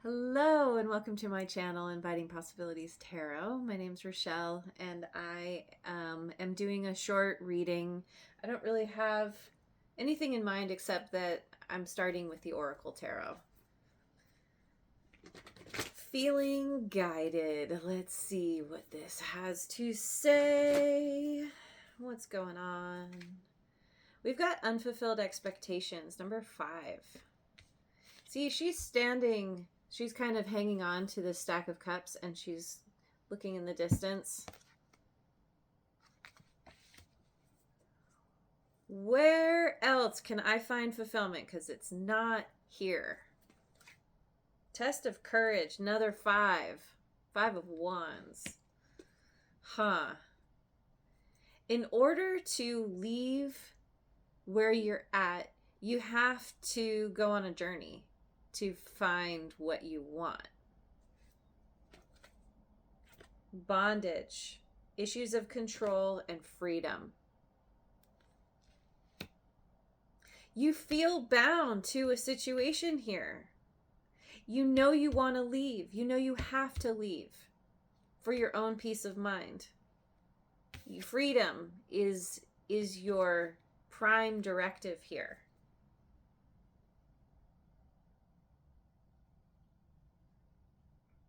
Hello and welcome to my channel, Inviting Possibilities Tarot. My name's Rachelle and I am doing a short reading. I don't really have anything in mind except that I'm starting with the Oracle Tarot. Feeling guided. Let's see what this has to say. What's going on? We've got unfulfilled expectations, number 5. See, she's kind of hanging on to this stack of cups and she's looking in the distance. Where else can I find fulfillment? Because it's not here. Test of courage, another 5. 5 of Wands. In order to leave where you're at, you have to go on a journey to find what you want. Bondage, issues of control and freedom. You feel bound to a situation here. You know you want to leave. You know you have to leave for your own peace of mind. Freedom is your prime directive here.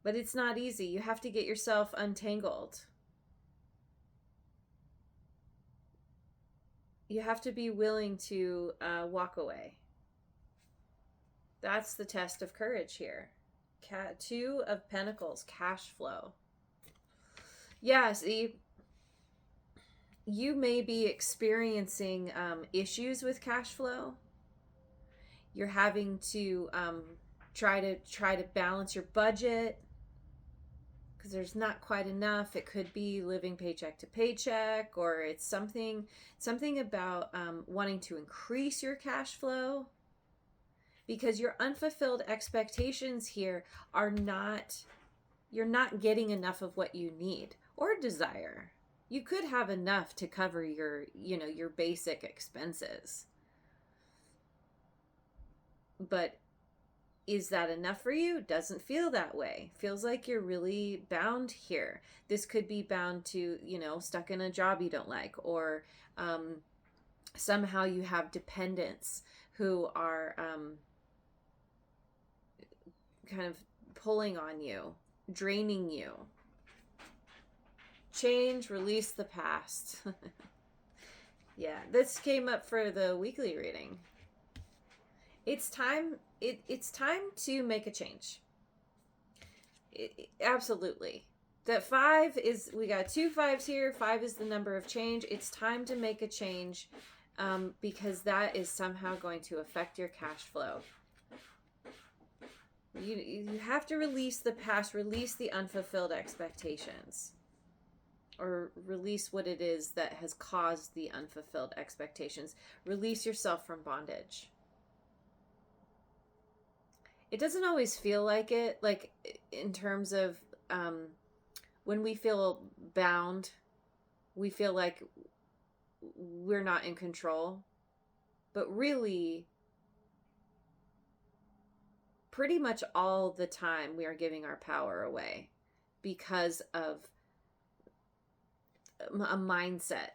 But it's not easy. You have to get yourself untangled. You have to be willing to walk away. That's the test of courage here. 2 of Pentacles, cash flow. Yeah, see, you may be experiencing issues with cash flow. You're having to try to balance your budget. There's not quite enough. It could be living paycheck to paycheck, or it's something about wanting to increase your cash flow, because your unfulfilled expectations here are you're not getting enough of what you need or desire. You could have enough to cover your basic expenses, but is that enough for you? Doesn't feel that way. Feels like you're really bound here. This could be bound to, stuck in a job you don't like, or somehow you have dependents who are kind of pulling on you, draining you. Change, release the past. Yeah, this came up for the weekly reading. It's time to make a change. Absolutely. That 5 is, we got 2 5s here. 5 is the number of change. It's time to make a change because that is somehow going to affect your cash flow. You have to release the past, release the unfulfilled expectations, or release what it is that has caused the unfulfilled expectations. Release yourself from bondage. It doesn't always feel like it, like in terms of when we feel bound, we feel like we're not in control. But really, pretty much all the time we are giving our power away because of a mindset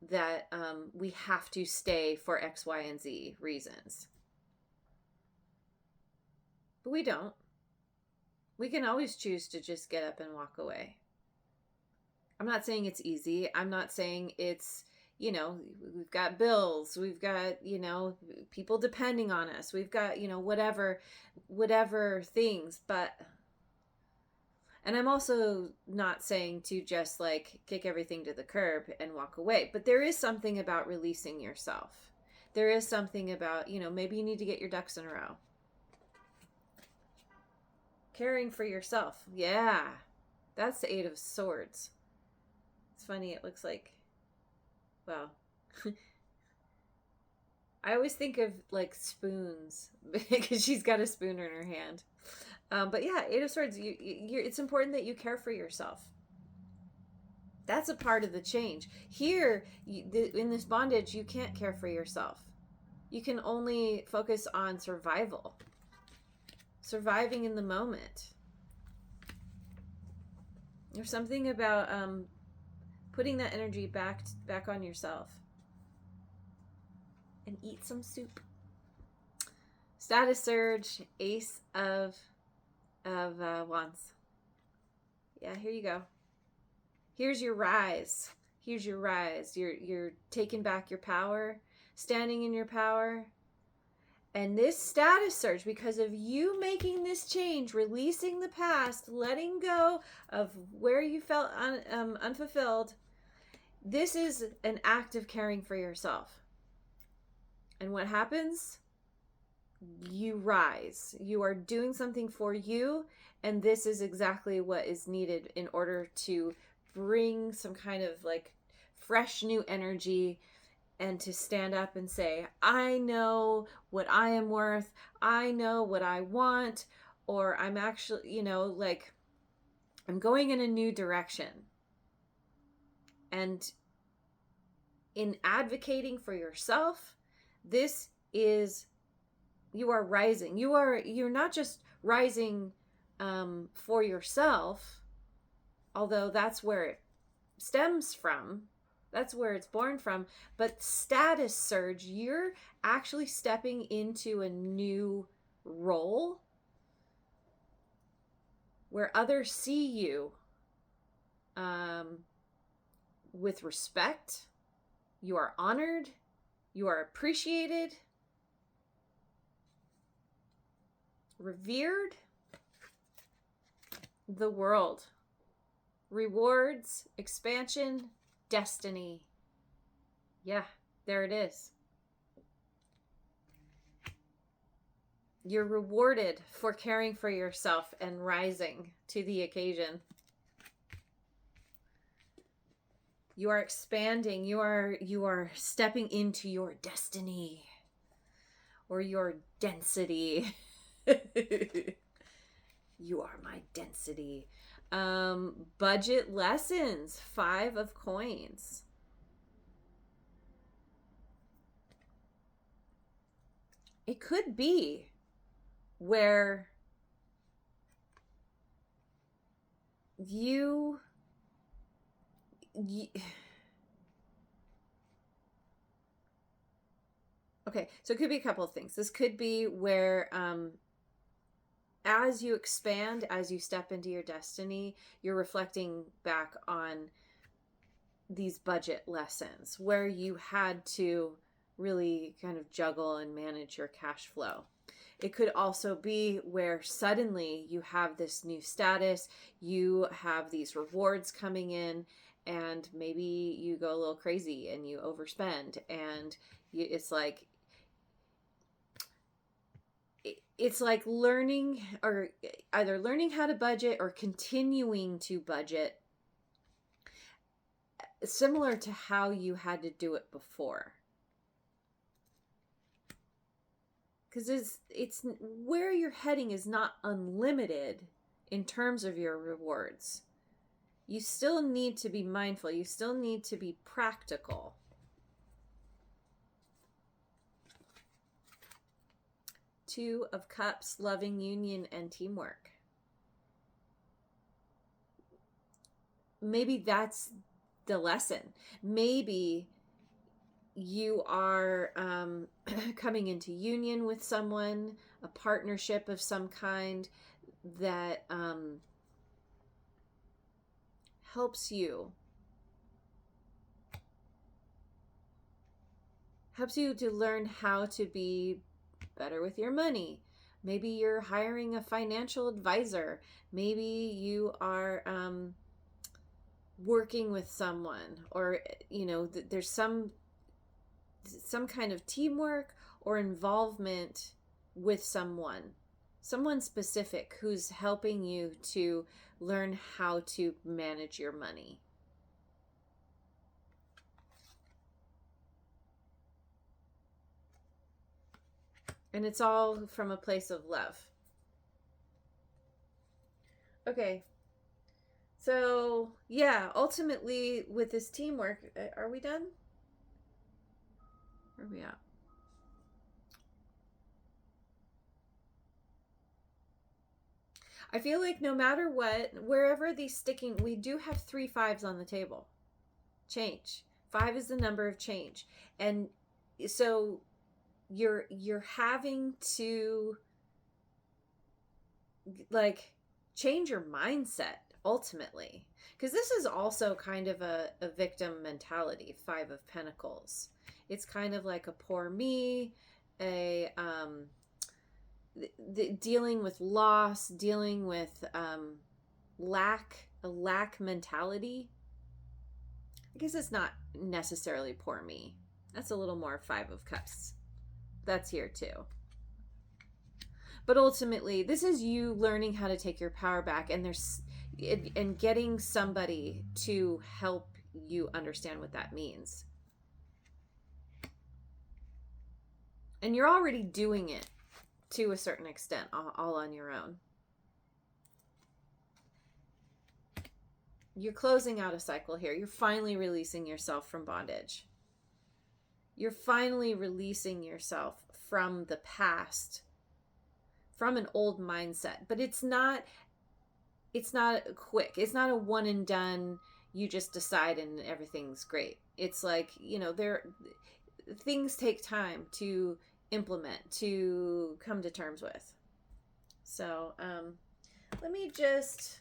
that we have to stay for X, Y, and Z reasons. But we don't. We can always choose to just get up and walk away. I'm not saying it's easy. I'm not saying it's, we've got bills. We've got, people depending on us. We've got, whatever things. And I'm also not saying to just like kick everything to the curb and walk away. But there is something about releasing yourself. There is something about, maybe you need to get your ducks in a row. Caring for yourself. Yeah. That's the 8 of Swords. It's funny. It looks like, well, I always think of like spoons because she's got a spoon in her hand. But yeah, 8 of Swords. It's important that you care for yourself. That's a part of the change. Here, in this bondage, you can't care for yourself. You can only focus on survival. surviving in the moment. There's something about putting that energy back on yourself. And eat some soup. Status surge, Ace of Wands. Yeah, here you go. Here's your rise. Here's your rise. You're taking back your power, standing in your power. And this status surge, because of you making this change, releasing the past, letting go of where you felt unfulfilled, this is an act of caring for yourself. And what happens? You rise. You are doing something for you, and this is exactly what is needed in order to bring some kind of like fresh new energy and to stand up and say, I know what I am worth. I know what I want, or I'm actually, like I'm going in a new direction. And in advocating for yourself, this is, you are rising. You're not just rising for yourself, although that's where it stems from. That's where it's born from. But status surge, you're actually stepping into a new role where others see you with respect. You are honored. You are appreciated. Revered. The world. Rewards, expansion, destiny. Yeah, there it is. You're rewarded for caring for yourself and rising to the occasion. You are expanding. You are stepping into your destiny or your density. You are my density. Budget lessons, 5 of coins. It could be where you okay, so it could be a couple of things. This could be where as you expand, as you step into your destiny, you're reflecting back on these budget lessons where you had to really kind of juggle and manage your cash flow. It could also be where suddenly you have this new status, you have these rewards coming in, and maybe you go a little crazy and you overspend, and it's like learning, or either learning how to budget or continuing to budget, similar to how you had to do it before. Because it's where you're heading is not unlimited in terms of your rewards. You still need to be mindful. You still need to be practical. Two of Cups, loving union and teamwork. Maybe that's the lesson. Maybe you are coming into union with someone, a partnership of some kind that helps you to learn how to be better with your money. Maybe you're hiring a financial advisor. Maybe you are working with someone, or there's some kind of teamwork or involvement with someone specific who's helping you to learn how to manage your money. And it's all from a place of love. Okay. So, yeah, ultimately with this teamwork, are we done? Where are we at? I feel like no matter what, wherever these sticking, we do have 3 5s on the table. Change. 5 is the number of change. And so you're having to like change your mindset ultimately, because this is also kind of a victim mentality. 5 of Pentacles, it's kind of like a poor me, a dealing with loss, dealing with a lack mentality. I guess it's not necessarily poor me. That's a little more 5 of Cups. That's here too. But ultimately, this is you learning how to take your power back, and getting somebody to help you understand what that means. And you're already doing it to a certain extent, all on your own. You're closing out a cycle here. You're finally releasing yourself from bondage. You're finally releasing yourself from the past, from an old mindset. But it's not quick. It's not a one and done, you just decide and everything's great. It's like, things take time to implement, to come to terms with. So let me just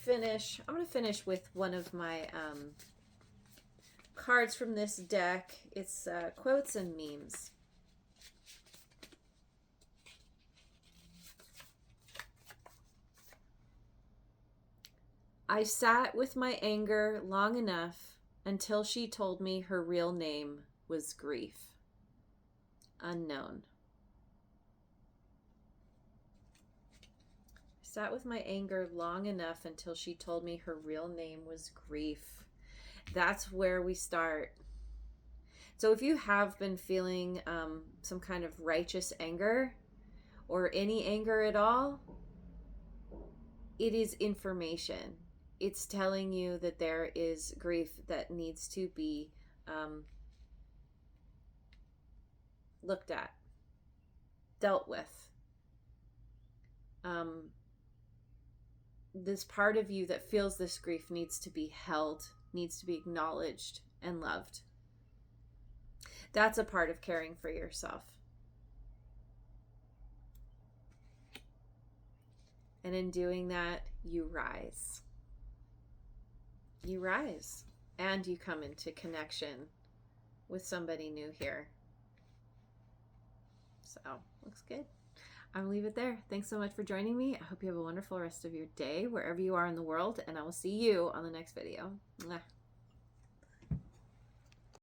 finish. I'm going to finish with one of my cards from this deck. It's quotes and memes. I sat with my anger long enough until she told me her real name was grief. Unknown. I sat with my anger long enough until she told me her real name was grief. That's where we start. So if you have been feeling some kind of righteous anger or any anger at all, it is information. It's telling you that there is grief that needs to be looked at, dealt with. This part of you that feels this grief needs to be held, needs to be acknowledged and loved. That's a part of caring for yourself. And in doing that, you rise. You rise and you come into connection with somebody new here. So, looks good. I'm gonna leave it there. Thanks so much for joining me. I hope you have a wonderful rest of your day wherever you are in the world, and I will see you on the next video. Mwah.